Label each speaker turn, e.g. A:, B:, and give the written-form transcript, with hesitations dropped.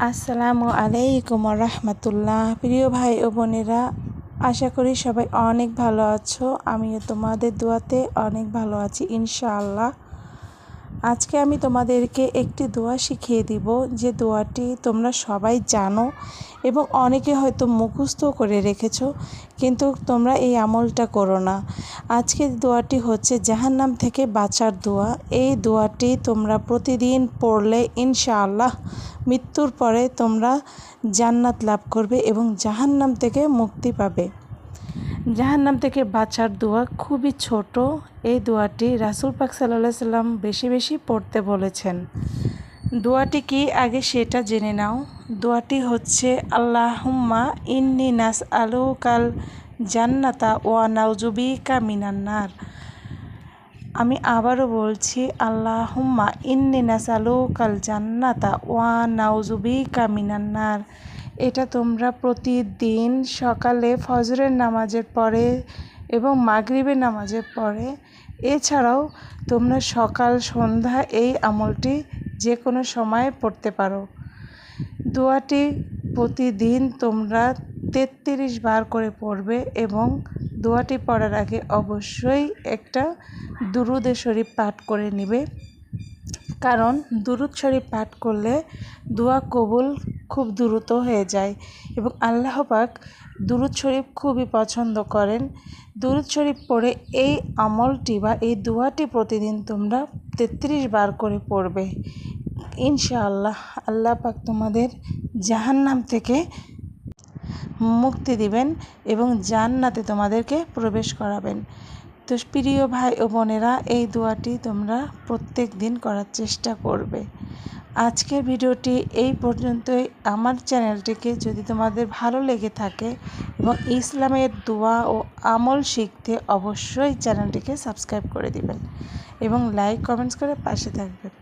A: আসসালামু আলাইকুম রহমতুল্লাহ। প্রিয় ভাই ও বোনেরা, আশা করি সবাই অনেক ভালো আছো। আমিও তোমাদের দোয়াতে অনেক ভালো আছি ইনশাআল্লাহ। আজকে আমি তোমাদেরকে একটি দোয়া শিখিয়ে দিব, যে দোয়াটি তোমরা সবাই জানো এবং অনেকে হয়তো মুখস্থ করে রেখেছো, কিন্তু তোমরা এই আমলটা করো না। আজকের দোয়াটি হচ্ছে জাহান্নাম থেকে বাঁচার দোয়া। এই দোয়াটি তোমরা প্রতিদিন পড়লে ইনশাআল্লাহ মৃত্যুর পরে তোমরা জান্নাত লাভ করবে এবং জাহান্নাম থেকে মুক্তি পাবে। জাহান্নাম থেকে বাঁচার দোয়া খুবই ছোট। এই দোয়াটি রাসূল পাক সাল্লাল্লাহু আলাইহি সাল্লাম বেশি বেশি পড়তে বলেছেন। দোয়াটি কি আগে সেটা জেনে নাও। দোয়াটি হচ্ছে আল্লাহুম্মা ইন্নি নাসআলুকাল জান্নাতা ওয়া নাউযু বিকা মিনান নার। আমি আবারও বলছি, আল্লাহুম্মা ইন্নি নাসআলুকাল জান্নাতা ওয়া নাউযু বিকা মিনান নার। এটা তোমরা প্রতিদিন সকালে ফজরের নামাজের পরে এবং মাগরিবের নামাজের পরে, এছাড়াও তোমরা সকাল সন্ধ্যা এই আমলটি যে কোনো সময় পড়তে পারো। দোয়াটি প্রতিদিন তোমরা 33 বার করে পড়বে এবং দোয়াটি পড়ার আগে অবশ্যই একটা দুরূদ শরীফ পাঠ করে নেবে, কারণ দুরূদ শরীফ পাঠ করলে দোয়া কবুল খুব দ্রুত হয়ে যায় এবং আল্লাহ পাক দুরূদ শরীফ খুবই পছন্দ করেন। দুরূদ শরীফ পড়ে এই আমলটি বা এই দোয়াটি প্রতিদিন তোমরা 33 বার করে পড়বে ইনশাআল্লাহ। আল্লাহ পাক তোমাদের জাহান্নাম থেকে মুক্তি দিবেন এবং জান্নাতে তোমাদেরকে প্রবেশ করাবেন। তো প্রিয় ভাই ও বোনেরা, এই দোয়াটি তোমরা প্রত্যেক দিন করার চেষ্টা করবে। আজকের ভিডিওটি এই পর্যন্তই। আমার চ্যানেলটিকে যদি তোমাদের ভালো লেগে থাকে এবং ইসলামের দোয়া ও আমল শিখতে, অবশ্যই চ্যানেলটিকে সাবস্ক্রাইব করে দিবেন এবং লাইক কমেন্টস করে পাশে থাকবেন।